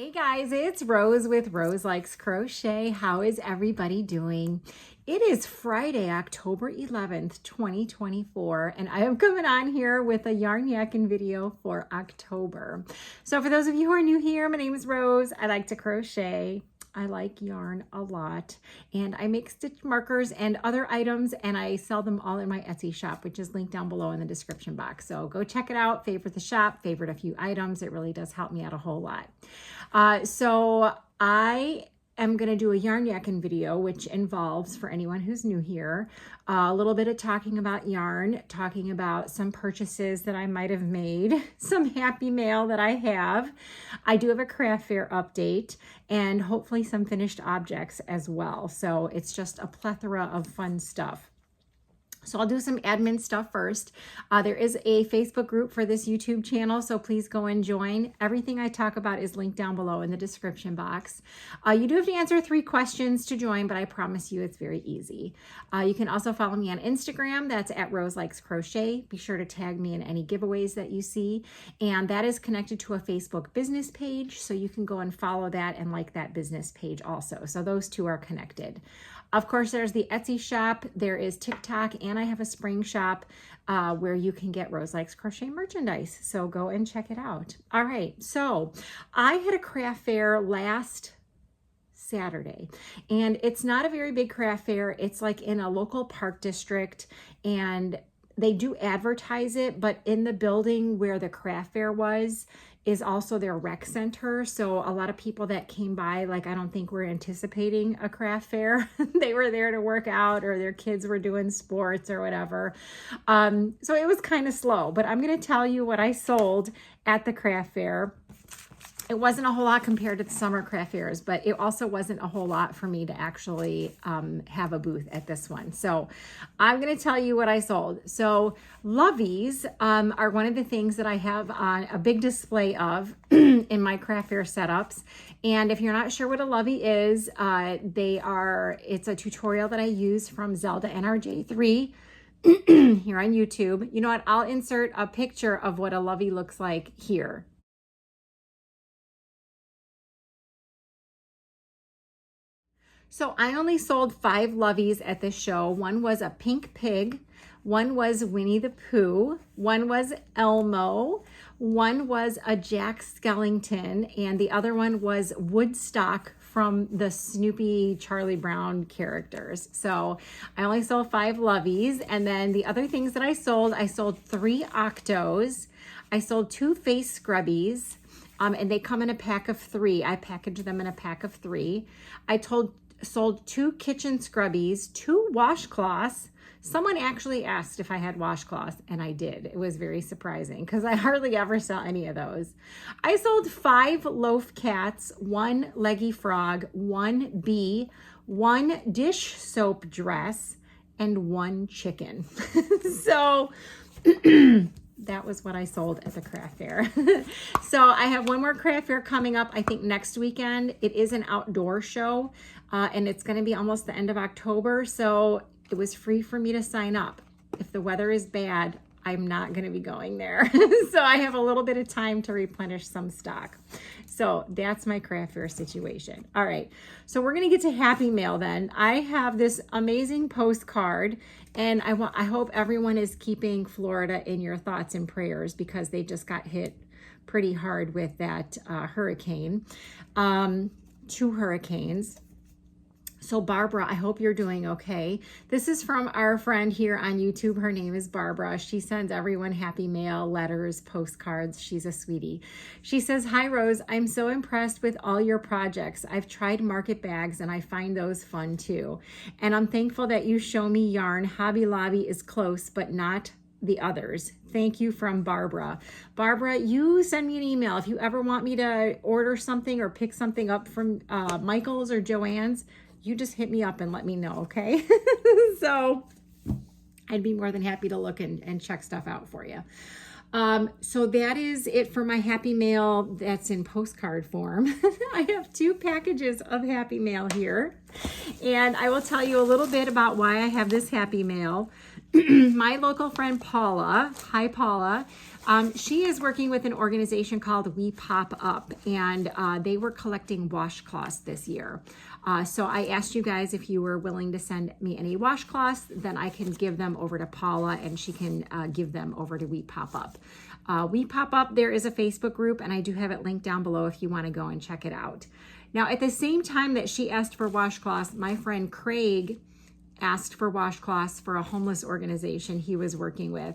Hey guys, it's Rose with Rose Likes Crochet. How is everybody doing? It is Friday, October 11th, 2024, and I am coming on here with a yarn yakking video for October. So for those of you who are new here, my name is Rose. I like to crochet. I like yarn a lot, and I make stitch markers and other items, and I sell them all in my Etsy shop, which is linked down below in the description box. So go check it out, favorite the shop, favorite a few items. It really does help me out a whole lot. So I am going to do a yarn yakking video, which involves, for anyone who's new here, a little bit of talking about yarn, talking about some purchases that I might have made, some happy mail that I have. I do have a craft fair update and hopefully some finished objects as well. So it's just a plethora of fun stuff. So I'll do some admin stuff first. There is a Facebook group for this YouTube channel, so please go and join. Everything I talk about is linked down below in the description box. You do have to answer 3 questions to join, but I promise you it's very easy. You can also follow me on Instagram. That's at Roselikescrochet. Be sure to tag me in any giveaways that you see. And that is connected to a Facebook business page, so you can go and follow that and like that business page also. So those two are connected. Of course, there's the Etsy shop, there is TikTok, and I have a spring shop where you can get Rose Likes Crochet merchandise. So go and check it out. All right, so I had a craft fair last Saturday, and it's not a very big craft fair. It's like in a local park district, and they do advertise it, but in the building where the craft fair was is also their rec center. So a lot of people that came by, like, I don't think were anticipating a craft fair. They were there to work out, or their kids were doing sports or whatever. So it was kind of slow, but I'm going to tell you what I sold at the craft fair. It wasn't a whole lot compared to the summer craft fairs, but it also wasn't a whole lot for me to actually have a booth at this one. So I'm going to tell you what I sold. So loveys are one of the things that I have on a big display of in my craft fair setups. And if you're not sure what a lovey is, it's a tutorial that I use from Zelda NRJ3 here on YouTube. You know what? I'll insert a picture of what a lovey looks like here. So I only sold 5 loveys at this show. One was a pink pig, one was Winnie the Pooh, one was Elmo, one was a Jack Skellington, and the other one was Woodstock from the Snoopy Charlie Brown characters. So I only sold 5 loveys. And then the other things that I sold 3 octos. I sold 2 face scrubbies, and they come in a pack of 3. I packaged them in a pack of 3. I sold 2 kitchen scrubbies, 2 washcloths. Someone actually asked if I had washcloths, and I did. It was very surprising because I hardly ever sell any of those. I sold 5 loaf cats, 1 leggy frog, 1 bee, 1 dish soap dress, and 1 chicken. So that was what I sold at the craft fair. So I have one more craft fair coming up, I think next weekend. It is an outdoor show, and it's going to be almost the end of October. So it was free for me to sign up. If the weather is bad, I'm not going to be going there. So I have a little bit of time to replenish some stock. So that's my craft fair situation. All right. So we're going to get to happy mail then. I have this amazing postcard, and I hope everyone is keeping Florida in your thoughts and prayers because they just got hit pretty hard with that hurricane, 2 hurricanes. So Barbara, I hope you're doing okay. This is from our friend here on YouTube. Her name is Barbara. She sends everyone happy mail, letters, postcards. She's a sweetie. She says, "Hi Rose, I'm so impressed with all your projects. I've tried market bags and I find those fun too. And I'm thankful that you show me yarn. Hobby Lobby is close, but not the others. Thank you, from Barbara." Barbara, you send me an email. If you ever want me to order something or pick something up from Michael's or Joann's, you just hit me up and let me know, okay? So I'd be more than happy to look and check stuff out for you. So that is it for my happy mail that's in postcard form. I have 2 packages of happy mail here, and I will tell you a little bit about why I have this happy mail. my local friend Paula, hi Paula, she is working with an organization called We Pop Up, and they were collecting washcloths this year. So I asked you guys if you were willing to send me any washcloths, then I can give them over to Paula and she can give them over to We Pop Up. We Pop Up, there is a Facebook group, and I do have it linked down below if you want to go and check it out. Now, at the same time that she asked for washcloths, my friend Craig asked for washcloths for a homeless organization he was working with,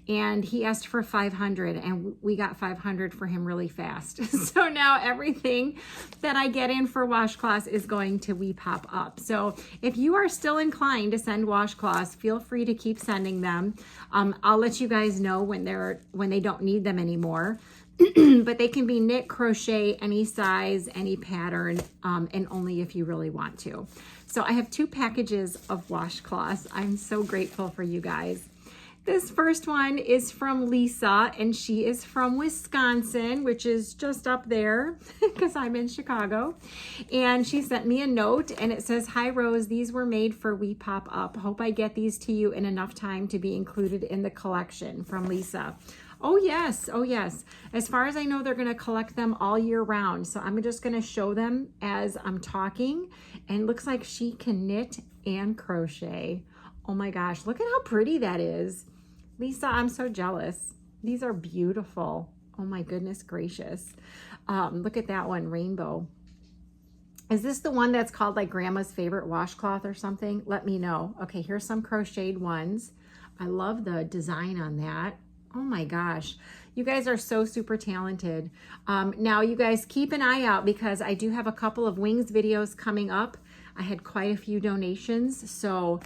and he asked for 500, and we got 500 for him really fast. So now everything that I get in for washcloths is going to We Pop Up. So if you are still inclined to send washcloths, feel free to keep sending them. I'll let you guys know when they don't need them anymore. But they can be knit, crochet, any size, any pattern, and only if you really want to. So I have 2 packages of washcloths. I'm so grateful for you guys. This first one is from Lisa, and she is from Wisconsin, which is just up there because I'm in Chicago. And she sent me a note, and it says, "Hi Rose, these were made for We Pop Up. Hope I get these to you in enough time to be included in the collection." From Lisa. Oh yes, oh yes. As far as I know, they're gonna collect them all year round. So I'm just gonna show them as I'm talking. And it looks like she can knit and crochet. Oh my gosh, look at how pretty that is. Lisa, I'm so jealous. These are beautiful. Oh my goodness gracious. Look at that one, rainbow. Is this the one that's called like Grandma's favorite washcloth or something? Let me know. Okay, here's some crocheted ones. I love the design on that. Oh my gosh, you guys are so super talented. Now you guys keep an eye out because I do have a couple of wings videos coming up. I had quite a few donations, so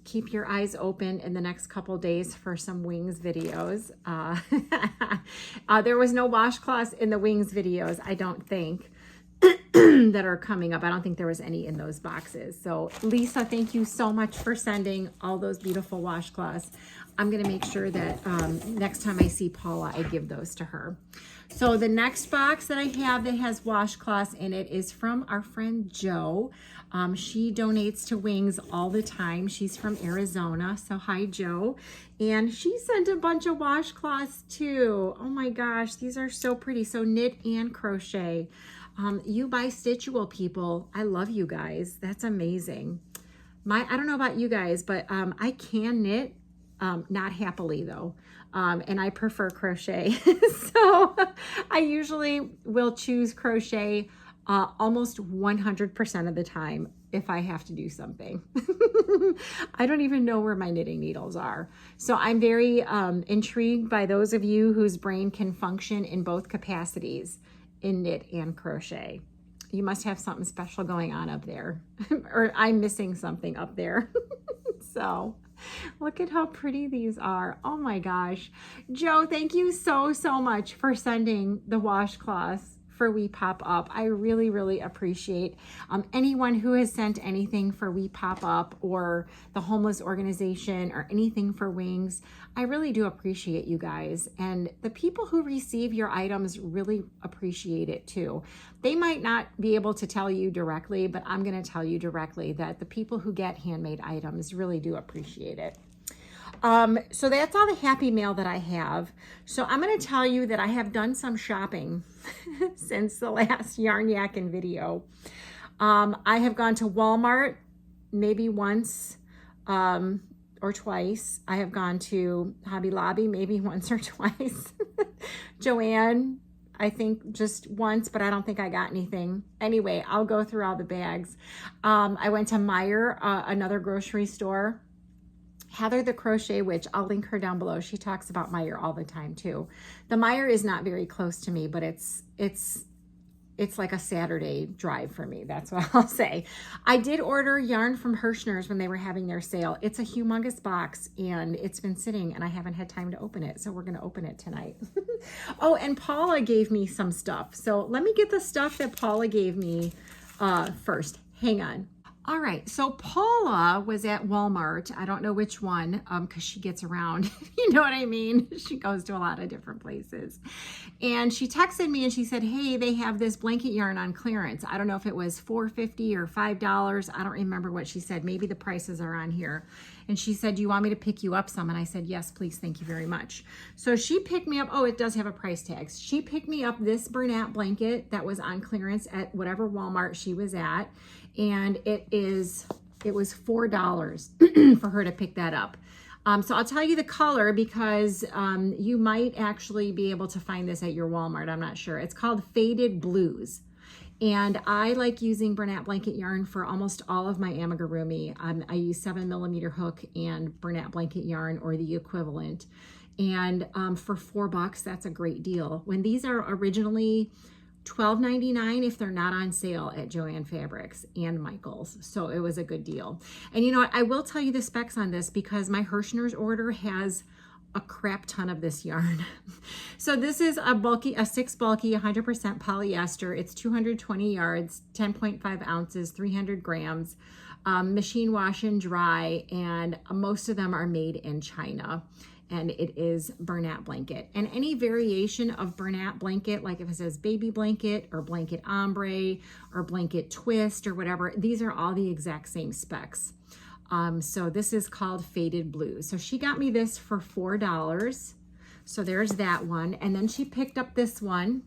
keep your eyes open in the next couple days for some wings videos. There was no washcloths in the wings videos, I don't think, that are coming up. I don't think there was any in those boxes. So Lisa, thank you so much for sending all those beautiful washcloths. I'm going to make sure that next time I see Paula, I give those to her. So the next box that I have that has washcloths in it is from our friend Jo. She donates to Wings all the time. She's from Arizona. So hi, Jo. And she sent a bunch of washcloths too. Oh my gosh, these are so pretty. So knit and crochet. You Bistitchual people, I love you guys. That's amazing. I don't know about you guys, but I can knit. Not happily though, and I prefer crochet. So I usually will choose crochet almost 100% of the time if I have to do something. I don't even know where my knitting needles are. So I'm very intrigued by those of you whose brain can function in both capacities, in knit and crochet. You must have something special going on up there, or I'm missing something up there. So look at how pretty these are. Oh my gosh. Jo, thank you so, so much for sending the washcloths for We Pop Up. I really, really appreciate anyone who has sent anything for We Pop Up or the homeless organization or anything for Wings. I really do appreciate you guys. And the people who receive your items really appreciate it too. They might not be able to tell you directly, but I'm going to tell you directly that the people who get handmade items really do appreciate it. So that's all the happy mail that I have. So I'm going to tell you that I have done some shopping since the last Yarn Yakking video. I have gone to Walmart maybe once or twice. I have gone to Hobby Lobby maybe once or twice. Joanne, I think just once, but I don't think I got anything. Anyway, I'll go through all the bags. I went to Meijer, another grocery store. Heather the Crochet Witch, I'll link her down below. She talks about Meijer all the time too. The Meijer is not very close to me, but it's like a Saturday drive for me. That's what I'll say. I did order yarn from Herrschners when they were having their sale. It's a humongous box and it's been sitting and I haven't had time to open it. So we're going to open it tonight. Oh, and Paula gave me some stuff. So let me get the stuff that Paula gave me first. Hang on. All right, so Paula was at Walmart. I don't know which one because she gets around. You know what I mean? She goes to a lot of different places. And she texted me and she said, hey, they have this blanket yarn on clearance. I don't know if it was $4.50 or $5. I don't remember what she said. Maybe the prices are on here. And she said, do you want me to pick you up some? And I said, yes, please. Thank you very much. So she picked me up. Oh, it does have a price tag. She picked me up this Bernat blanket that was on clearance at whatever Walmart she was at. And it was $4 for her to pick that up. So I'll tell you the color because you might actually be able to find this at your Walmart. I'm not sure. It's called Faded Blues. And I like using Bernat blanket yarn for almost all of my amigurumi. I use 7mm hook and Bernat blanket yarn or the equivalent. And for $4, that's a great deal. When these are originally $12.99 if they're not on sale at Joann Fabrics and Michaels. So it was a good deal. And you know what? I will tell you the specs on this because my Herrschners order has a crap ton of this yarn. So this is a 6 bulky, 100% polyester. It's 220 yards, 10.5 ounces, 300 grams, machine wash and dry, and most of them are made in China. And it is Bernat blanket. And any variation of Bernat blanket, like if it says baby blanket or blanket ombre or blanket twist or whatever, these are all the exact same specs. So this is called Faded Blue. So she got me this for $4. So there's that one. And then she picked up this one,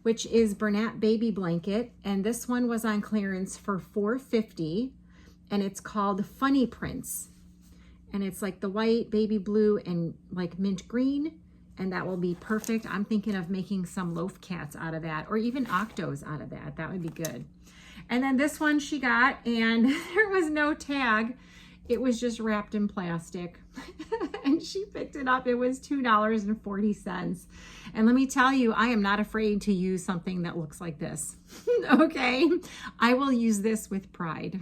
which is Bernat baby blanket. And this one was on clearance for $4.50. And it's called Funny Prints. And it's like the white, baby blue, and like mint green. And that will be perfect. I'm thinking of making some loaf cats out of that, or even octos out of that. That would be good. And then this one she got, and there was no tag. It was just wrapped in plastic. And she picked it up. It was $2.40. And let me tell you, I am not afraid to use something that looks like this. Okay? I will use this with pride.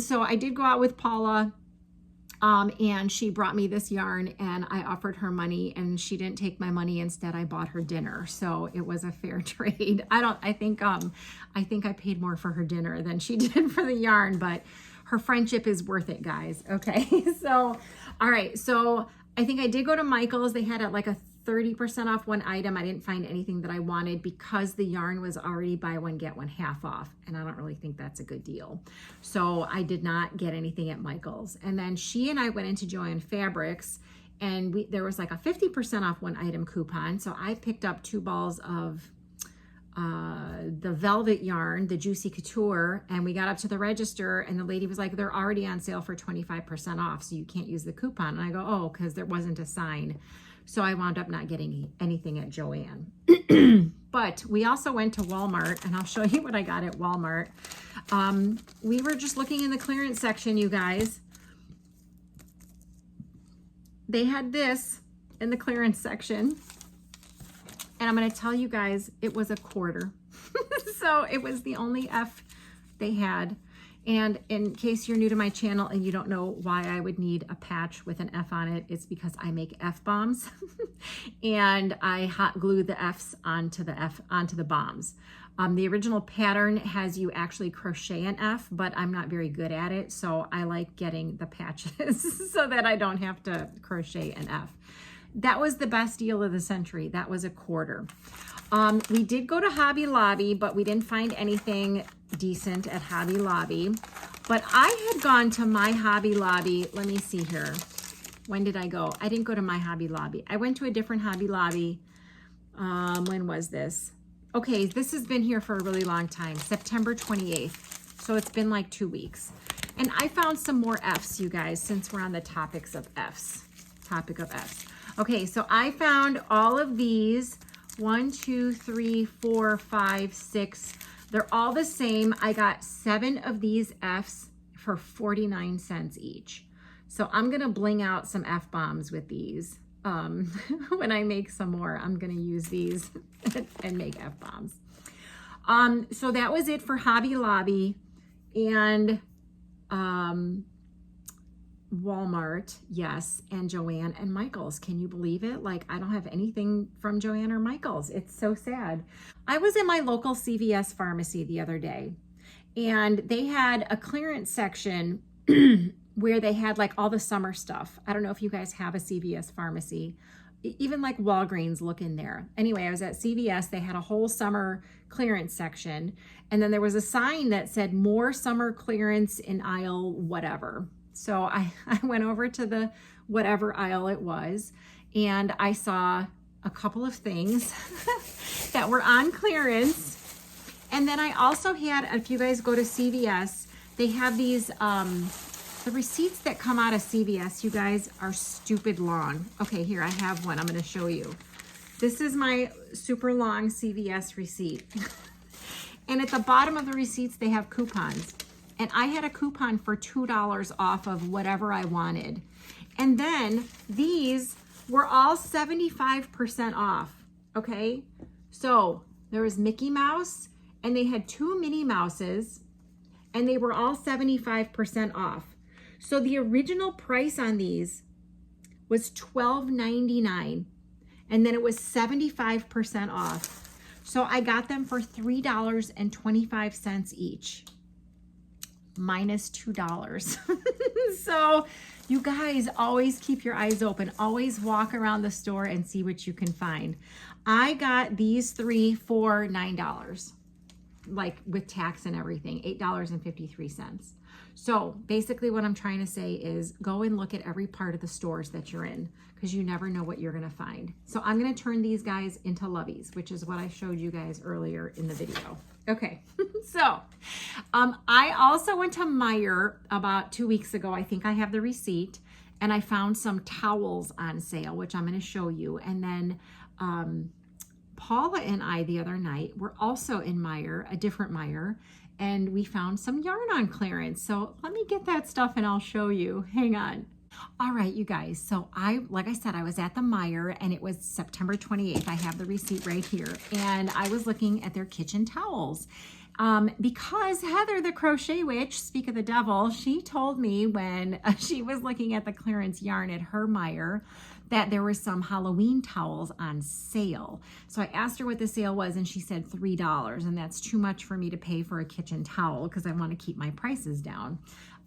So I did go out with Paula, and she brought me this yarn, and I offered her money, and she didn't take my money. Instead, I bought her dinner. So it was a fair trade. I think I paid more for her dinner than she did for the yarn, but her friendship is worth it, guys. Okay. So, all right. So I think I did go to Michael's. They had like a 30% off one item. I didn't find anything that I wanted because the yarn was already buy one, get one half off. And I don't really think that's a good deal. So I did not get anything at Michael's. And then she and I went into Joann Fabrics, and there was like a 50% off one item coupon. So I picked up 2 balls of the velvet yarn, the Juicy Couture, and we got up to the register, and the lady was like, they're already on sale for 25% off, so you can't use the coupon. And I go, oh, because there wasn't a sign. So I wound up not getting anything at Joann. But we also went to Walmart, and I'll show you what I got at Walmart. We were just looking in the clearance section, you guys. They had this in the clearance section. And I'm going to tell you guys, it was a quarter. So it was the only F they had. And in case you're new to my channel and you don't know why I would need a patch with an F on it, it's because I make F bombs. And I hot glue the Fs onto the bombs. The original pattern has you actually crochet an F, but I'm not very good at it. So I like getting the patches so that I don't have to crochet an F. That was the best deal of the century. That was a quarter. We did go to Hobby Lobby, but we didn't find anything decent at Hobby Lobby. But I had gone to my Hobby Lobby. Let me see here. When did I go? I didn't go to my Hobby Lobby. I went to a different Hobby Lobby. When was this? Okay, this has been here for a really long time. September 28th. So it's been like 2 weeks. And I found some more Fs, you guys, since we're on the topic of Fs. Okay, so I found all of these. 1, 2, 3, 4, 5, 6. They're all the same. I got 7 of these Fs for 49 cents each. So I'm going to bling out some F bombs with these. When I make some more, I'm going to use these and make F bombs. So that was it for Hobby Lobby and Walmart, yes, and Joann and Michaels. Can you believe it? Like, I don't have anything from Joann or Michaels. It's so sad. I was in my local CVS pharmacy the other day, and they had a clearance section where they had like all the summer stuff. I don't know if you guys have a CVS pharmacy, even like Walgreens, look in there. Anyway, I was at CVS. They had a whole summer clearance section. And then there was a sign that said more summer clearance in aisle whatever. So I went over to the whatever aisle it was, and I saw a couple of things that were on clearance. And then I also had, if you guys go to CVS, they have these, the receipts that come out of CVS, you guys, are stupid long. Okay, here, I have one. I'm going to show you. This is my super long CVS receipt. And at the bottom of the receipts, they have coupons. And I had a coupon for $2 off of whatever I wanted. And then these were all 75% off, okay? So there was Mickey Mouse, and they had 2 Minnie Mouses, and they were all 75% off. So the original price on these was $12.99, and then it was 75% off. So I got them for $3.25 each, minus $2. So you guys always keep your eyes open. Always walk around the store and see what you can find. I got these 3 for $9, like with tax and everything, $8.53. So basically what I'm trying to say is go and look at every part of the stores that you're in, because you never know what you're going to find. So I'm going to turn these guys into loveys, which is what I showed you guys earlier in the video. Okay, so I also went to Meijer about 2 weeks ago. I think I have the receipt, and I found some towels on sale, which I'm going to show you. And then Paula and I the other night were also in Meijer, a different Meijer, and we found some yarn on clearance. So let me get that stuff and I'll show you. Hang on. All right, you guys. So like I said, I was at the Meijer, and it was September 28th. I have the receipt right here. And I was looking at their kitchen towels. Because Heather, the crochet witch, speak of the devil, she told me when she was looking at the clearance yarn at her Meijer that there were some Halloween towels on sale. So I asked her what the sale was, and she said $3, and that's too much for me to pay for a kitchen towel because I want to keep my prices down.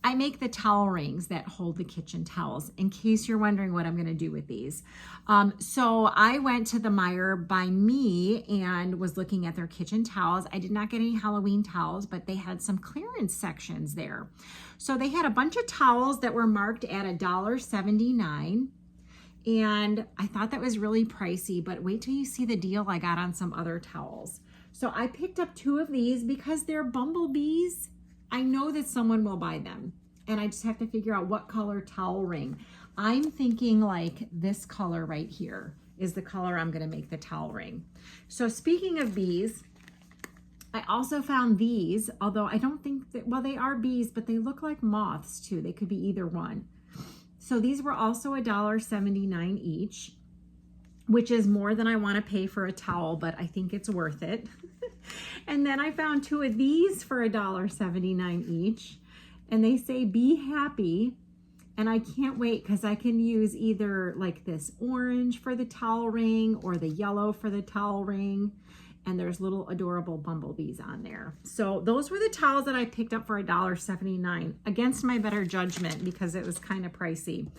I make the towel rings that hold the kitchen towels, in case you're wondering what I'm going to do with these. So I went to the Meijer by me and was looking at their kitchen towels. I did not get any Halloween towels, but they had some clearance sections there. So they had a bunch of towels that were marked at $1.79. And I thought that was really pricey, but wait till you see the deal I got on some other towels. So I picked up 2 of these because they're bumblebees. I know that someone will buy them, and I just have to figure out what color towel ring. I'm thinking like this color right here is the color I'm going to make the towel ring. So speaking of bees, I also found these, although I don't think that, well, they are bees, but they look like moths too. They could be either one. So these were also $1.79 each, which is more than I want to pay for a towel, but I think it's worth it. And then I found 2 of these for $1.79 each, and they say be happy. And I can't wait because I can use either like this orange for the towel ring or the yellow for the towel ring. And there's little adorable bumblebees on there. So those were the towels that I picked up for $1.79 against my better judgment because it was kind of pricey.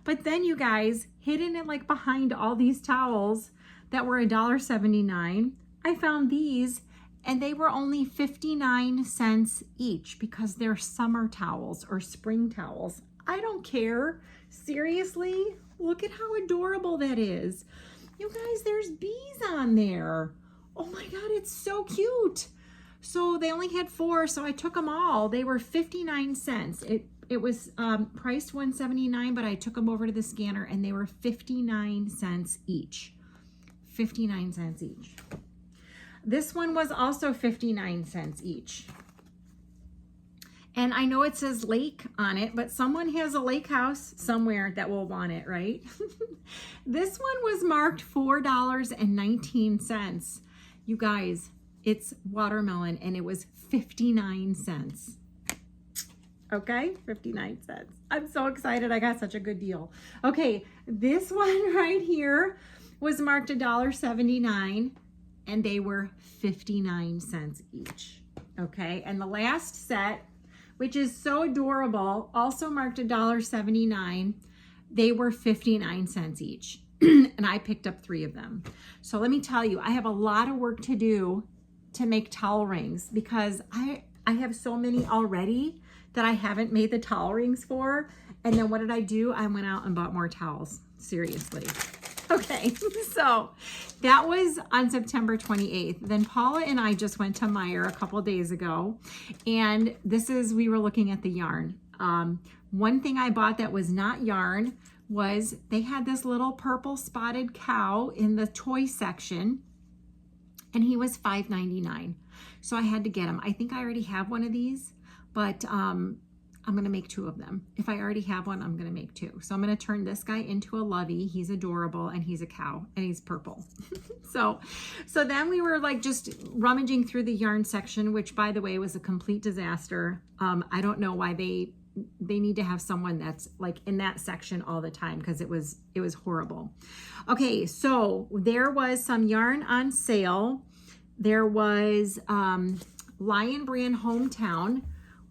But then you guys, hidden it like behind all these towels that were $1.79, I found these, and they were only 59 cents each because they're summer towels or spring towels. I don't care. Seriously, look at how adorable that is. You guys, there's bees on there. Oh my God, it's so cute. So they only had 4, so I took them all. They were 59 cents. It was priced $1.79, but I took them over to the scanner and they were 59 cents each. 59 cents each. This one was also 59 cents each. And I know it says lake on it, but someone has a lake house somewhere that will want it, right? This one was marked $4.19. You guys, it's watermelon, and it was 59 cents. Okay, 59 cents. I'm so excited. I got such a good deal. Okay, this one right here was marked $1.79, and they were 59 cents each. Okay, and the last set, which is so adorable, also marked $1.79. They were 59 cents each. And I picked up 3 of them. So let me tell you, I have a lot of work to do to make towel rings because I have so many already that I haven't made the towel rings for. And then what did I do? I went out and bought more towels. Seriously. Okay, so that was on September 28th. Then Paula and I just went to Meijer a couple days ago, and we were looking at the yarn. One thing I bought that was not yarn was they had this little purple spotted cow in the toy section, and he was $5.99. So I had to get him. I think I already have one of these, but I'm going to make 2 of them. If I already have one, I'm going to make 2. So I'm going to turn this guy into a lovey. He's adorable, and he's a cow, and he's purple. So then we were like just rummaging through the yarn section, which by the way was a complete disaster. I don't know why they need to have someone that's like in that section all the time, because it was horrible. Okay, so there was some yarn on sale. There was Lion Brand Hometown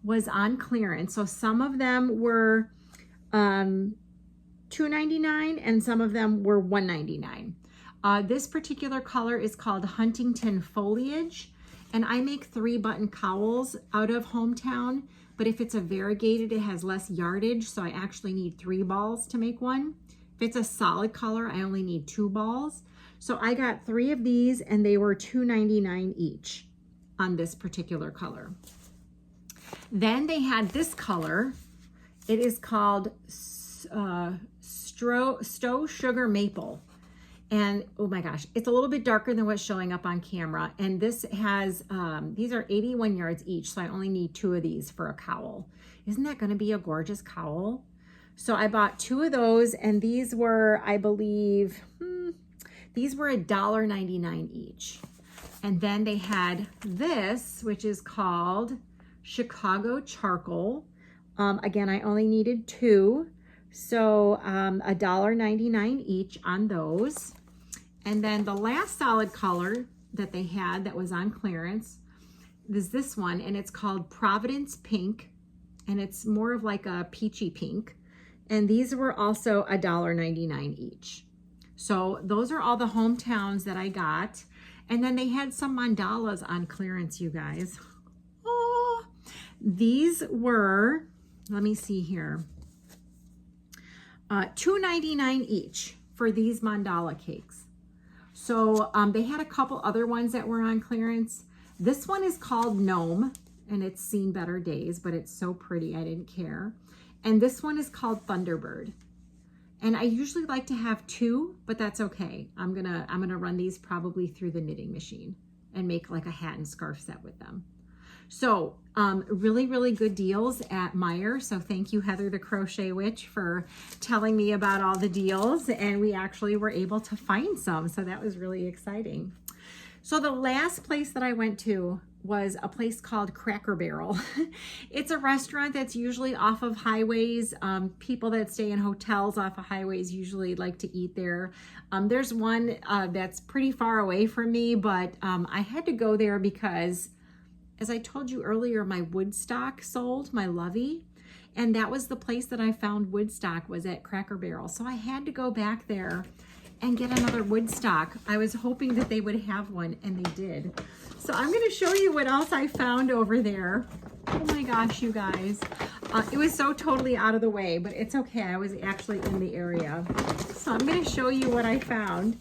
was on clearance. So some of them were $2.99 and some of them were $1.99. This particular color is called Huntington Foliage, and I make 3 button cowls out of Hometown, but if it's a variegated, it has less yardage, so I actually need 3 balls to make one. If it's a solid color, I only need 2 balls. So I got 3 of these, and they were $2.99 each on this particular color. Then they had this color. It is called Stowe Sugar Maple. And oh my gosh, it's a little bit darker than what's showing up on camera. And this has, these are 81 yards each, so I only need 2 of these for a cowl. Isn't that gonna be a gorgeous cowl? So I bought 2 of those, and these were, I believe, these were $1.99 each. And then they had this, which is called Chicago Charcoal. Again, I only needed 2, so $1.99 each on those. And then the last solid color that they had that was on clearance is this one, and it's called Providence Pink, and it's more of like a peachy pink. And these were also $1.99 each. So those are all the hometowns that I got. And then they had some mandalas on clearance, you guys. Oh, these were, let me see here, $2.99 each for these mandala cakes. So they had a couple other ones that were on clearance. This one is called Gnome, and it's seen better days, but it's so pretty, I didn't care. And this one is called Thunderbird. And I usually like to have 2, but that's okay. I'm gonna run these probably through the knitting machine and make like a hat and scarf set with them. So really, really good deals at Meijer. So thank you, Heather the Crochet Witch, for telling me about all the deals. And we actually were able to find some. So that was really exciting. So the last place that I went to was a place called Cracker Barrel. It's a restaurant that's usually off of highways. People that stay in hotels off of highways usually like to eat there. There's one that's pretty far away from me, but I had to go there because, as I told you earlier, my Woodstock sold, my lovey, and that was the place that I found Woodstock, was at Cracker Barrel. So I had to go back there and get another Woodstock. I was hoping that they would have one, and they did. So I'm gonna show you what else I found over there. Oh my gosh, you guys. It was so totally out of the way, but it's okay. I was actually in the area. So I'm gonna show you what I found.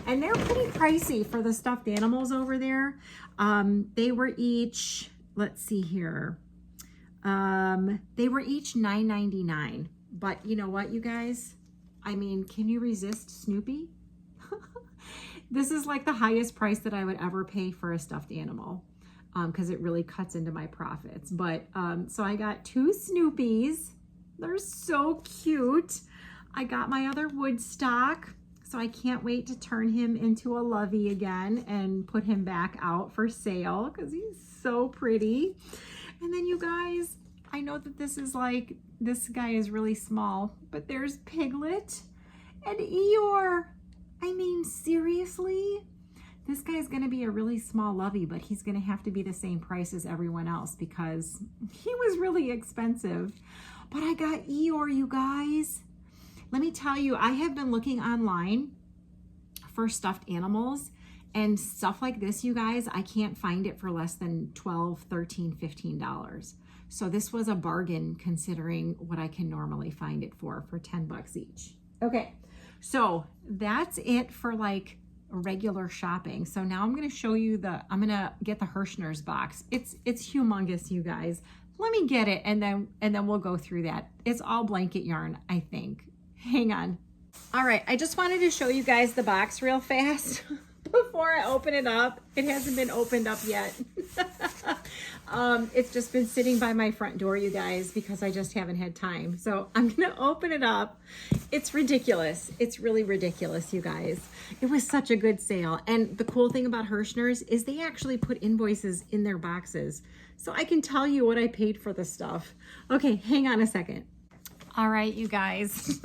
And they're pretty pricey for the stuffed animals over there. They were each, let's see here. They were each $9.99. But you know what, you guys? I mean, can you resist Snoopy? This is like the highest price that I would ever pay for a stuffed animal, because it really cuts into my profits. But so I got 2 Snoopies. They're so cute. I got my other Woodstock, so I can't wait to turn him into a lovey again and put him back out for sale because he's so pretty. And then you guys, I know that this is like, this guy is really small, but there's Piglet and Eeyore. I mean, seriously? This guy's gonna be a really small lovey, but he's gonna have to be the same price as everyone else because he was really expensive. But I got Eeyore, you guys. Let me tell you, I have been looking online for stuffed animals and stuff like this, you guys. I can't find it for less than $12, $13, $15. So this was a bargain considering what I can normally find it for 10 bucks each. Okay, so that's it for like regular shopping. So now I'm going to show you I'm going to get the Herrschners box. It's humongous, you guys. Let me get it and then we'll go through that. It's all blanket yarn, I think. Hang on. All right, I just wanted to show you guys the box real fast before I open it up. It hasn't been opened up yet. It's just been sitting by my front door, you guys, because I just haven't had time. So I'm going to open it up. It's ridiculous. It's really ridiculous, you guys. It was such a good sale. And the cool thing about Herrschners is they actually put invoices in their boxes. So I can tell you what I paid for the stuff. Okay, hang on a second. All right, you guys.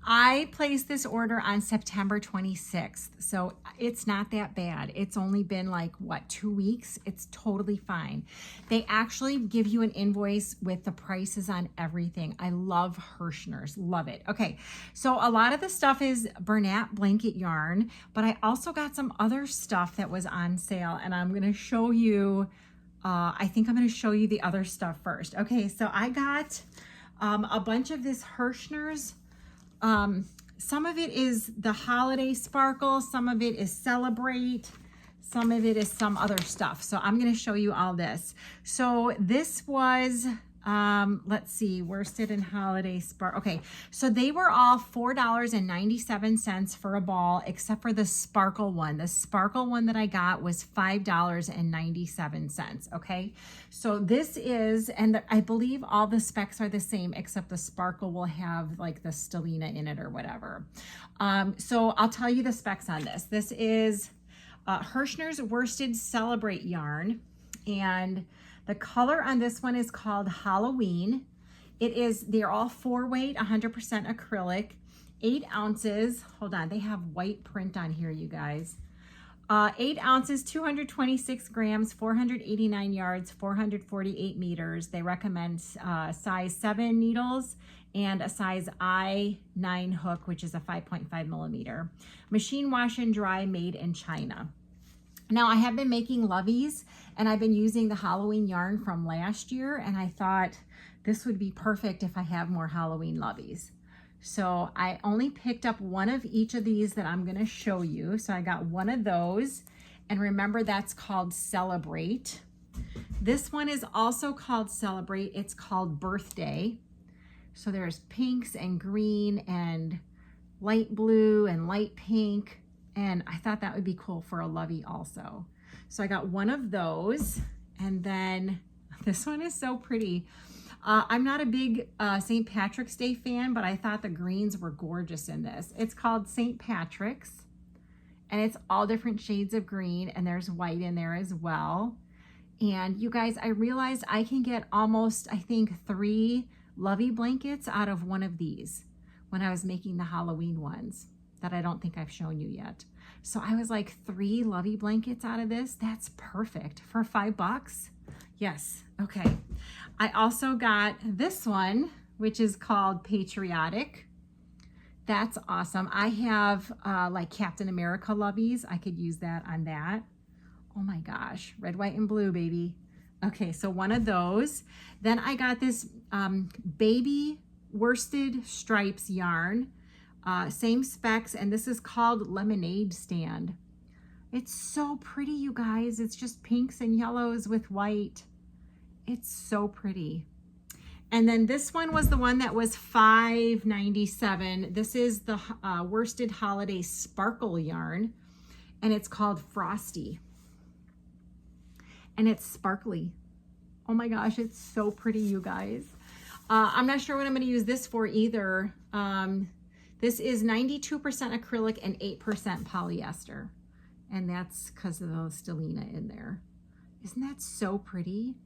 I placed this order on September 26th, so it's not that bad. It's only been like, what, 2 weeks? It's totally fine. They actually give you an invoice with the prices on everything. I love Herrschners, love it. Okay, so a lot of the stuff is Bernat blanket yarn, but I also got some other stuff that was on sale, and I'm gonna show you, I think I'm gonna show you the other stuff first. Okay, so I got a bunch of this Herrschners. Some of it is the holiday sparkle, some of it is celebrate, some of it is some other stuff. So I'm going to show you all this. So this was, let's see, worsted and holiday sparkle. Okay, so they were all $4.97 for a ball, except for the sparkle one. The sparkle one that I got was $5.97. Okay, so this is, and I believe all the specs are the same, except the sparkle will have like the stellina in it or whatever. So I'll tell you the specs on this. This is Herrschner's worsted celebrate yarn, and the color on this one is called Halloween. They're all 4-weight, 100% acrylic, 8 ounces. Hold on, they have white print on here, you guys. 8 ounces, 226 grams, 489 yards, 448 meters. They recommend size 7 needles and a size I9 hook, which is a 5.5 millimeter. Machine wash and dry, made in China. Now I have been making loveys, and I've been using the Halloween yarn from last year, and I thought this would be perfect if I have more Halloween loveys. So I only picked up one of each of these that I'm gonna show you. So I got one of those, and remember that's called Celebrate. This one is also called Celebrate. It's called Birthday. So there's pinks and green and light blue and light pink. And I thought that would be cool for a lovey also. So I got one of those, and then this one is so pretty. I'm not a big St. Patrick's Day fan, but I thought the greens were gorgeous in this. It's called St. Patrick's, and it's all different shades of green, and there's white in there as well. And you guys, I realized I can get almost, I think, 3 lovey blankets out of one of these when I was making the Halloween ones that I don't think I've shown you yet. So I was like, 3 lovey blankets out of this? That's perfect for $5. Yes, okay. I also got this one, which is called Patriotic. That's awesome. I have like Captain America loveys. I could use that on that. Oh my gosh, red, white, and blue, baby. Okay, so one of those. Then I got this baby worsted stripes yarn. Same specs, and this is called Lemonade Stand. It's so pretty, you guys. It's just pinks and yellows with white. It's so pretty. And then this one was the one that was $5.97. This is the worsted holiday sparkle yarn, and it's called Frosty. And it's sparkly. Oh my gosh, it's so pretty, you guys. I'm not sure what I'm going to use this for either. This is 92% acrylic and 8% polyester. And that's because of the stellina in there. Isn't that so pretty?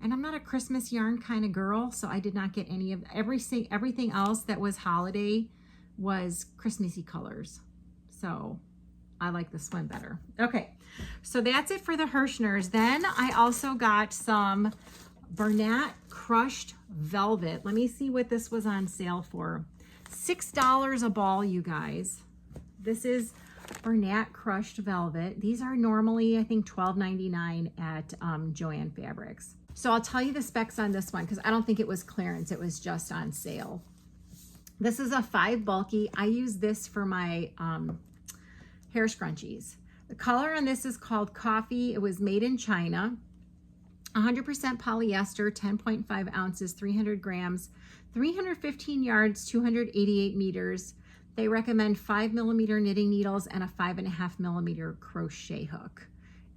And I'm not a Christmas yarn kind of girl, so I did not get any of everything else that was holiday was Christmassy colors. So I like this one better. Okay, so that's it for the Herrschners. Then I also got some Bernat crushed velvet. Let me see what this was on sale for. $6 a ball, you guys. This is Bernat Crushed Velvet. These are normally, I think, $12.99 at Joann Fabrics. So I'll tell you the specs on this one because I don't think it was clearance. It was just on sale. This is a 5 bulky. I use this for my hair scrunchies. The color on this is called Coffee. It was made in China. 100% polyester, 10.5 ounces, 300 grams, 315 yards, 288 meters. They recommend 5mm knitting needles and a 5.5mm crochet hook.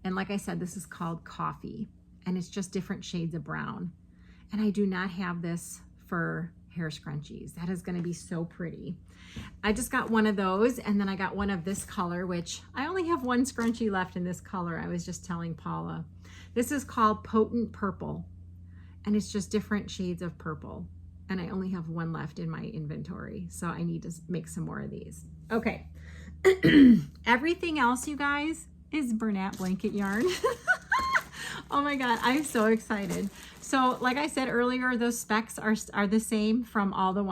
And like I said, this is called Coffee, and it's just different shades of brown. And I do not have this for hair scrunchies. That is going to be so pretty. I just got one of those, and then I got one of this color, which I only have one scrunchie left in this color. I was just telling Paula. This is called Potent Purple, and it's just different shades of purple. And I only have one left in my inventory, so I need to make some more of these. Okay. Everything else, you guys, is Bernat blanket yarn. Oh my God, I'm so excited. So like I said earlier, those specs are the same from the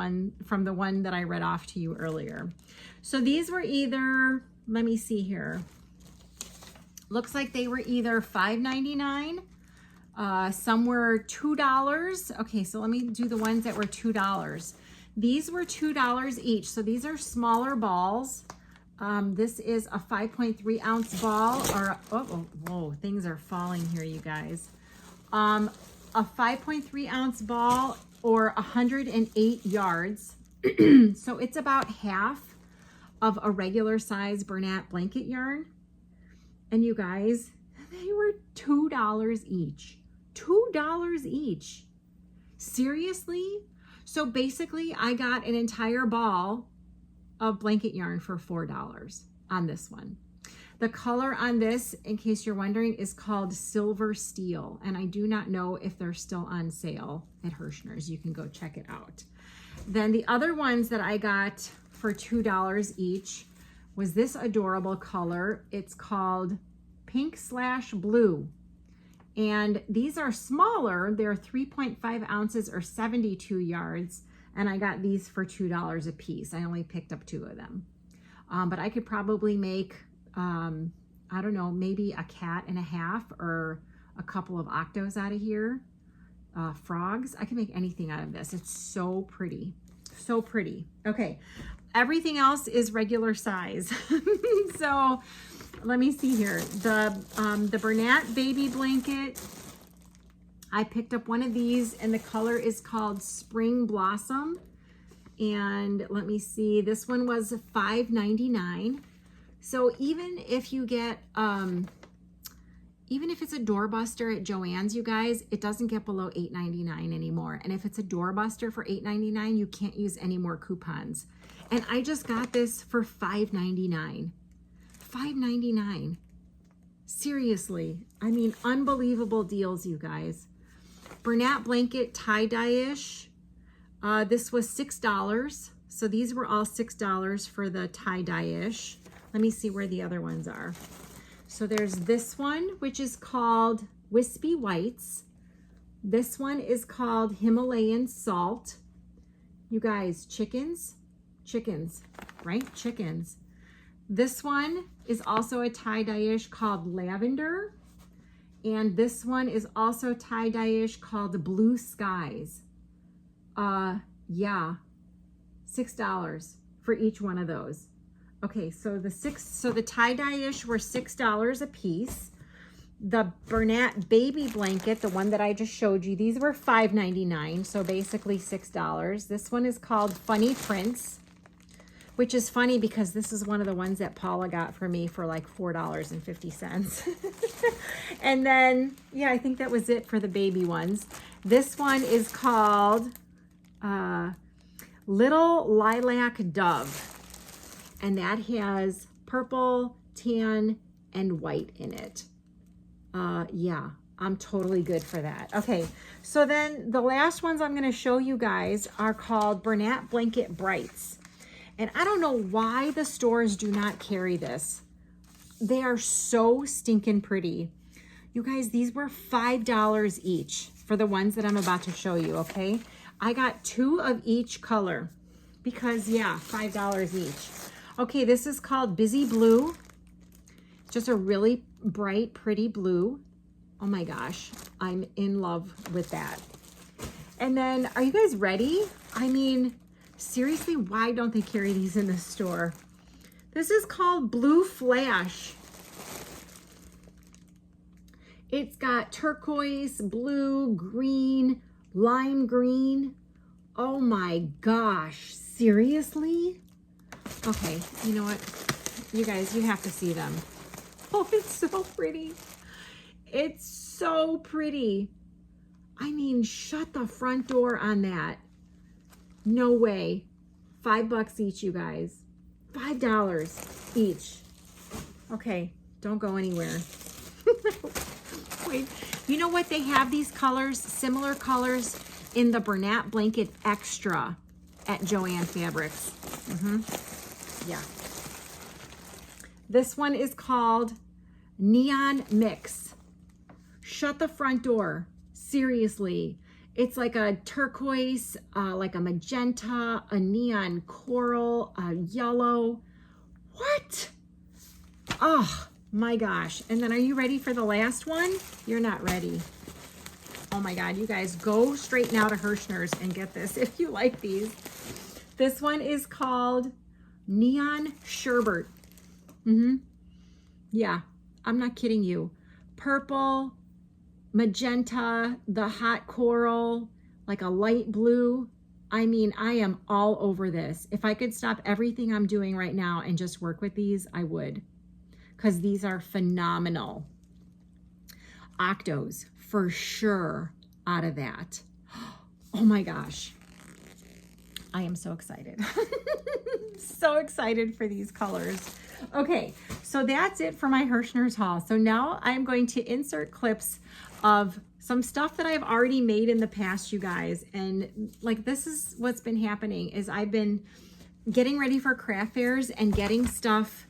one that I read off to you earlier. So these were either, let me see here. Looks like they were either $5.99, some were $2. Okay, so let me do the ones that were $2. These were $2 each. So these are smaller balls. This is a 5.3 ounce ball, or whoa, things are falling here, you guys. A 5.3 ounce ball, or 108 yards. So it's about half of a regular size Bernat blanket yarn. And you guys, they were $2 each. $2 each. Seriously? So basically, I got an entire ball of blanket yarn for $4 on this one. The color on this, in case you're wondering, is called Silver Steel, and I do not know if they're still on sale at Herrschners. You can go check it out. Then the other ones that I got for $2 each was this adorable color. It's called Pink/Blue. And these are smaller. They're 3.5 ounces or 72 yards. And I got these for $2 a piece. I only picked up 2 of them. But I could probably make, I don't know, maybe a cat and a half or a couple of octos out of here. Frogs. I can make anything out of this. It's so pretty. So pretty. Okay. Everything else is regular size. So let me see here. The Bernat baby blanket, I picked up one of these, and the color is called Spring Blossom. And let me see, this one was $5.99. So even if you get, even if it's a doorbuster at Joann's, you guys, it doesn't get below $8.99 anymore. And if it's a doorbuster for $8.99, you can't use any more coupons. And I just got this for $5.99. $5.99. Seriously, I mean, unbelievable deals, you guys. Bernat blanket tie-dye-ish. This was $6. So these were all $6 for the tie-dye-ish. Let me see where the other ones are. So there's this one, which is called Wispy Whites. This one is called Himalayan Salt. You guys, chickens, right? Chickens. This one is also a tie-dye-ish called Lavender. And this one is also tie-dye-ish called Blue Skies. Yeah, $6 for each one of those. Okay, so the tie-dye-ish were $6 a piece. The Bernat baby blanket, the one that I just showed you, these were $5.99, so basically $6. This one is called Funny Prince, which is funny because this is one of the ones that Paula got for me for like $4.50. And then, yeah, I think that was it for the baby ones. This one is called Little Lilac Dove. And that has purple, tan, and white in it. Yeah, I'm totally good for that. Okay, so then the last ones I'm going to show you guys are called Bernat Blanket Brights. And I don't know why the stores do not carry this. They are so stinking pretty. You guys, these were $5 each for the ones that I'm about to show you, okay? I got 2 of each color. because yeah, $5 each. Okay, this is called Busy Blue. Just a really bright, pretty blue. Oh my gosh, I'm in love with that. And then, are you guys ready? I mean, seriously, why don't they carry these in the store? This is called Blue Flash. It's got turquoise, blue, green, lime green. Oh my gosh, seriously? Okay, you know what? You guys, you have to see them. Oh, it's so pretty. It's so pretty. I mean, shut the front door on that. No way. $5 each, you guys. $5 each. Okay, don't go anywhere. Wait, you know what? They have these colors, similar colors in the Bernat Blanket Extra at Joann Fabrics. Yeah. This one is called Neon Mix. Shut the front door. Seriously. It's like a turquoise, like a magenta, a neon coral, a yellow. What? Oh my gosh. And then are you ready for the last one? You're not ready. Oh my God, you guys, go straight now to Herrschners and get this if you like these. This one is called Neon Sherbet. Yeah, I'm not kidding you. Purple, magenta, the hot coral, like a light blue. I mean, I am all over this. If I could stop everything I'm doing right now and just work with these, I would, because these are phenomenal. Octos, for sure, out of that. Oh my gosh. I am so excited. So excited for these colors. Okay, so that's it for my Herrschners haul. So now I'm going to insert clips of some stuff that I've already made in the past, you guys. And like, this is what's been happening is I've been getting ready for craft fairs and getting stuff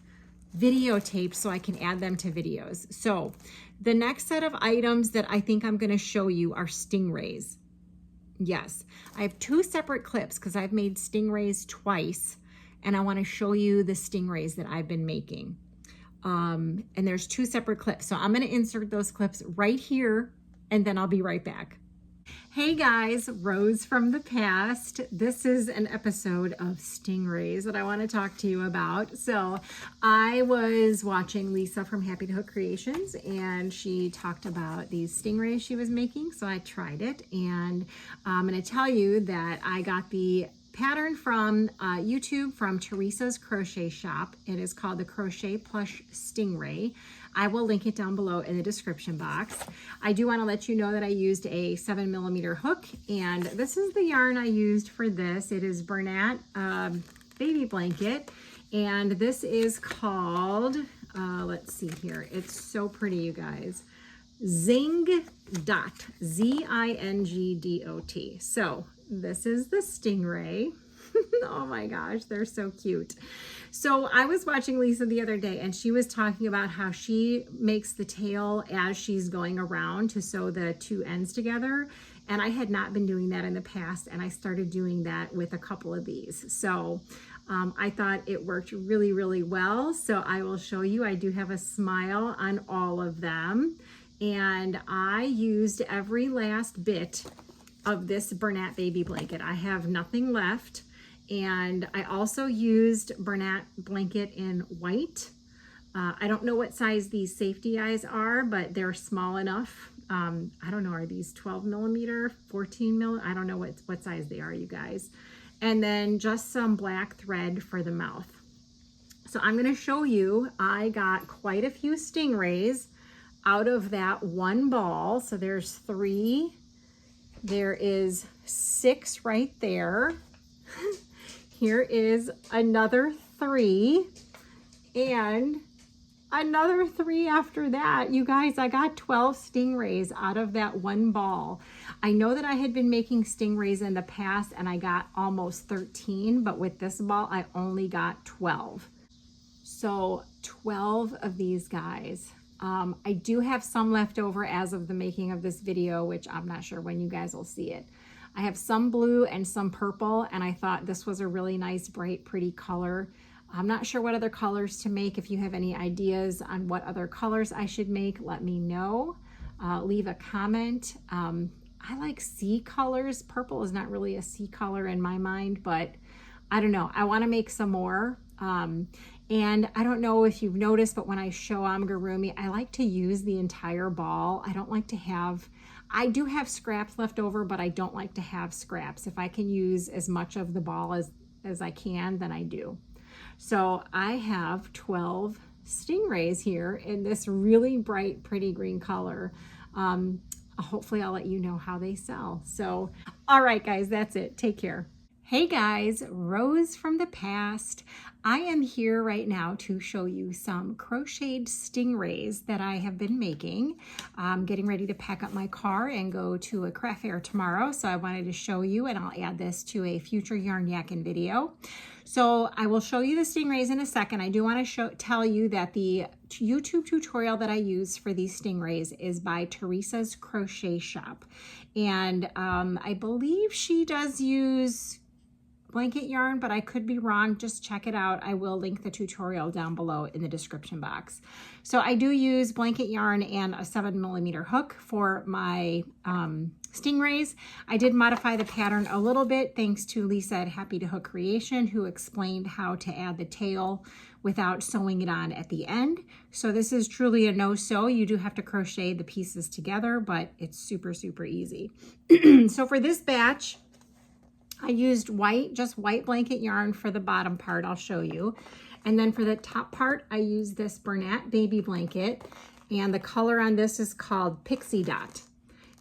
videotaped so I can add them to videos. So the next set of items that I think I'm gonna show you are Stingrays. Yes, I have two separate clips because I've made Stingrays twice, and I want to show you the Stingrays that I've been making. And there's two separate clips. So I'm going to insert those clips right here, and then I'll be right back. Hey guys, Rose from the past. This is an episode of Stingrays that I want to talk to you about. So I was watching Lisa from Happy to Hook Creations, and she talked about these Stingrays she was making. So I tried it, and I'm going to tell you that I got the pattern from YouTube from Teresa's Crochet Shop. It is called the Crochet Plush Stingray. I will link it down below in the description box. I do want to let you know that I used a 7mm hook, and this is the yarn I used for this. It is Bernat Baby Blanket, and this is called, let's see here. It's so pretty, you guys. Zing Dot, Z-I-N-G-D-O-T. So this is the Stingray. Oh my gosh, they're so cute. So I was watching Lisa the other day, and she was talking about how she makes the tail as she's going around to sew the two ends together. And I had not been doing that in the past, and I started doing that with a couple of these. So I thought it worked really, really well. So I will show you. I do have a smile on all of them. And I used every last bit of this Bernat Baby Blanket. I have nothing left. And I also used Bernat Blanket in white. I don't know what size these safety eyes are, but they're small enough. I don't know, are these 12mm, 14mm? I don't know what size they are, you guys. And then just some black thread for the mouth. So I'm gonna show you, I got quite a few Stingrays out of that one ball. So there's 3. There is 6 right there. Here is another 3 and another 3 after that. You guys, I got 12 Stingrays out of that one ball. I know that I had been making Stingrays in the past and I got almost 13, but with this ball, I only got 12. So 12 of these guys. I do have some left over as of the making of this video, which I'm not sure when you guys will see it. I have some blue and some purple, and I thought this was a really nice, bright, pretty color. I'm not sure what other colors to make. If you have any ideas on what other colors I should make, let me know. Leave a comment. I like sea colors. Purple is not really a sea color in my mind, but I don't know. I want to make some more. And I don't know if you've noticed, but when I show amigurumi, I like to use the entire ball. I don't like to have, I do have scraps left over, but I don't like to have scraps. If I can use as much of the ball as I can, then I do. So I have 12 Stingrays here in this really bright, pretty green color. Hopefully I'll let you know how they sell. So, all right, guys, that's it. Take care. Hey guys, Rose from the past. I am here right now to show you some crocheted stingrays that I have been making. I'm getting ready to pack up my car and go to a craft fair tomorrow, so I wanted to show you, and I'll add this to a future yarn yakking video. So I will show you the stingrays in a second. I do want to tell you that the YouTube tutorial that I use for these stingrays is by Teresa's Crochet Shop. And I believe she does use blanket yarn, but I could be wrong. Just check it out. I will link the tutorial down below in the description box. So I do use blanket yarn and a 7mm hook for my stingrays. I did modify the pattern a little bit thanks to Lisa at Happy to Hook Creation, who explained how to add the tail without sewing it on at the end. So this is truly a no-sew. You do have to crochet the pieces together, but it's super, super easy. So for this batch, I used just white blanket yarn for the bottom part. I'll show you. And then for the top part, I used this Bernat baby blanket. And the color on this is called Pixie Dot.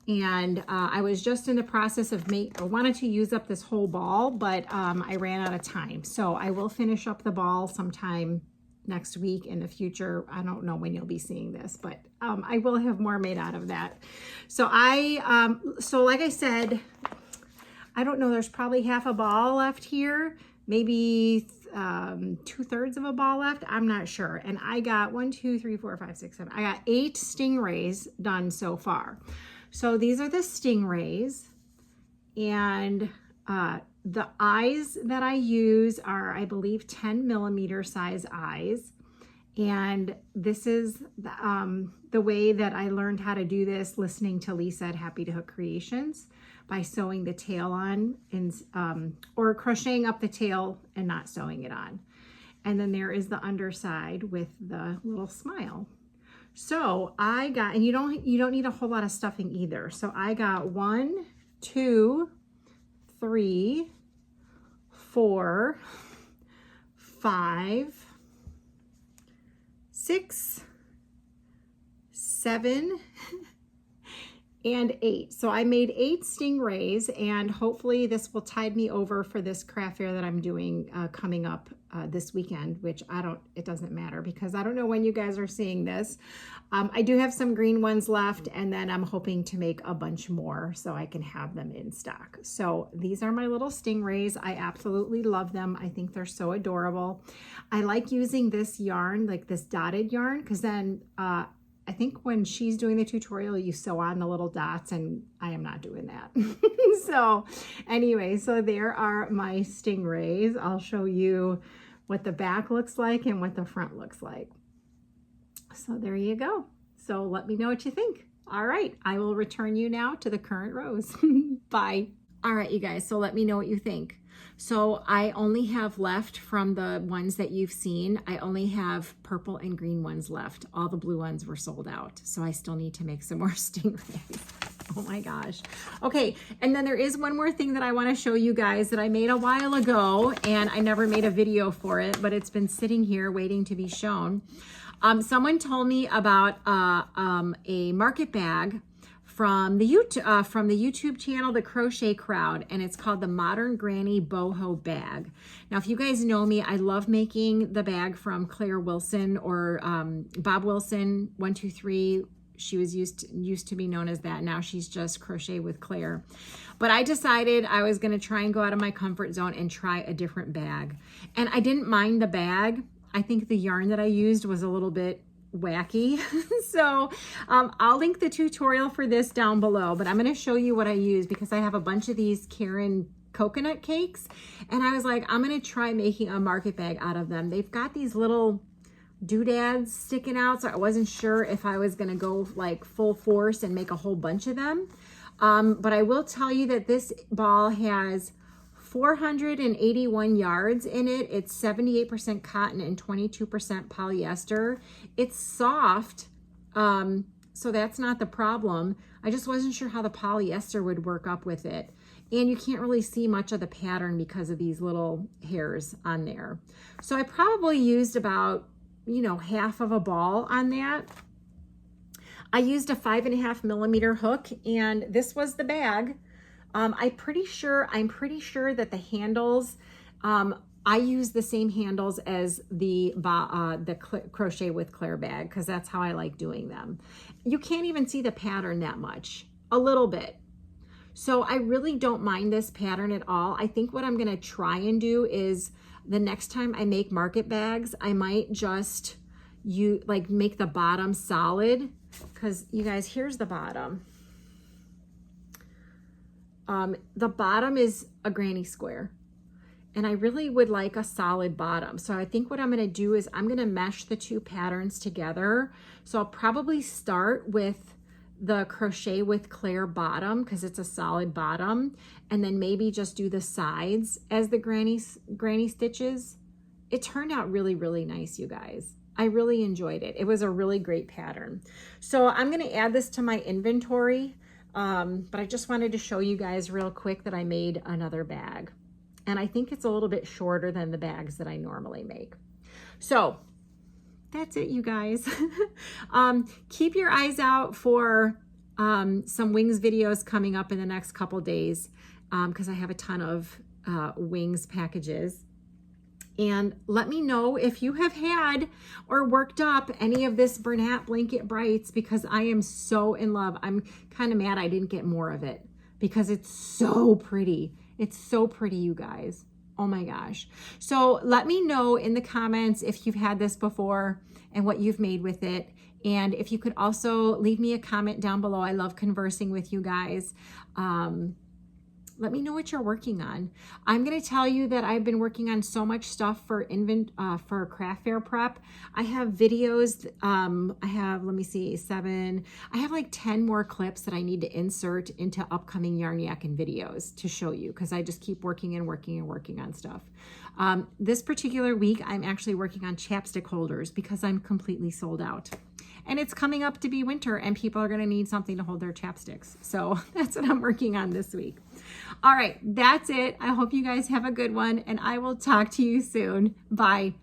And I was just in the process of I wanted to use up this whole ball, but I ran out of time. So I will finish up the ball sometime next week in the future. I don't know when you'll be seeing this, but I will have more made out of that. So like I said, I don't know, there's probably half a ball left here, maybe 2/3 of a ball left. I'm not sure. And I got 1, 2, 3, 4, 5, 6, 7. I got 8 stingrays done so far. So these are the stingrays, and the eyes that I use are, I believe, 10mm size eyes. And this is the way that I learned how to do this, listening to Lisa at Happy to Hook Creations, by sewing the tail on and or crocheting up the tail and not sewing it on. And then there is the underside with the little smile. So I got, and you don't need a whole lot of stuffing either. So I got 1, 2, 3, 4, 5, 6, 7, and 8. So I made 8 stingrays, and hopefully this will tide me over for this craft fair that I'm doing coming up this weekend, which it doesn't matter because I don't know when you guys are seeing this. I do have some green ones left, and then I'm hoping to make a bunch more so I can have them in stock. So these are my little stingrays. I absolutely love them. I think they're so adorable. I like using this yarn, like this dotted yarn, because then I think when she's doing the tutorial, you sew on the little dots, and I am not doing that. So anyway, so there are my stingrays. I'll show you what the back looks like and what the front looks like. So there you go. So let me know what you think. All right, I will return you now to the current rows. Bye. All right, you guys, so let me know what you think. So I only have left from the ones that you've seen, I only have purple and green ones left. All the blue ones were sold out. So I still need to make some more stingrays. Oh my gosh. Okay, and then there is one more thing that I want to show you guys that I made a while ago, and I never made a video for it, but it's been sitting here waiting to be shown. Someone told me about a market bag from the YouTube channel, The Crochet Crowd, and it's called the Modern Granny Boho Bag. Now, if you guys know me, I love making the bag from Claire Wilson or Bob Wilson 123. She was used to be known as that. Now she's just Crochet with Claire. But I decided I was going to try and go out of my comfort zone and try a different bag. And I didn't mind the bag. I think the yarn that I used was a little bit wacky. So I'll link the tutorial for this down below, but I'm going to show you what I use because I have a bunch of these Karen coconut cakes, and I was like, I'm going to try making a market bag out of them. They've got these little doodads sticking out, so I wasn't sure if I was going to go like full force and make a whole bunch of them. But I will tell you that this ball has 481 yards in it. It's 78% cotton and 22% polyester. It's soft, so that's not the problem. I just wasn't sure how the polyester would work up with it. And you can't really see much of the pattern because of these little hairs on there. So I probably used about, you know, half of a ball on that. I used a 5.5 millimeter hook, and this was the bag. I'm pretty sure that the handles, I use the same handles as the Crochet with Claire bag, because that's how I like doing them. You can't even see the pattern that much, a little bit. So I really don't mind this pattern at all. I think what I'm gonna try and do is the next time I make market bags, I might just make the bottom solid, because you guys, here's the bottom. The bottom is a granny square, and I really would like a solid bottom. So I think what I'm gonna do is I'm gonna mesh the two patterns together. So I'll probably start with the Crochet with Claire bottom, because it's a solid bottom, and then maybe just do the sides as the granny stitches. It turned out really, really nice, you guys. I really enjoyed it. It was a really great pattern. So I'm gonna add this to my inventory, but I just wanted to show you guys real quick that I made another bag. And I think it's a little bit shorter than the bags that I normally make. So that's it, you guys. Keep your eyes out for some wings videos coming up in the next couple days, because I have a ton of wings packages. And let me know if you have had or worked up any of this Bernat Blanket Brights, because I am so in love. I'm kind of mad I didn't get more of it because it's so pretty. It's so pretty, you guys. Oh my gosh. So let me know in the comments if you've had this before and what you've made with it. And if you could also leave me a comment down below. I love conversing with you guys. Let me know what you're working on. I'm going to tell you that I've been working on so much stuff for craft fair prep. I have videos. I have, let me see, 7. I have like 10 more clips that I need to insert into upcoming Yarn Yakking videos to show you, because I just keep working and working and working on stuff. This particular week, I'm actually working on chapstick holders because I'm completely sold out. And it's coming up to be winter, and people are going to need something to hold their chapsticks. So that's what I'm working on this week. All right, that's it. I hope you guys have a good one, and I will talk to you soon. Bye.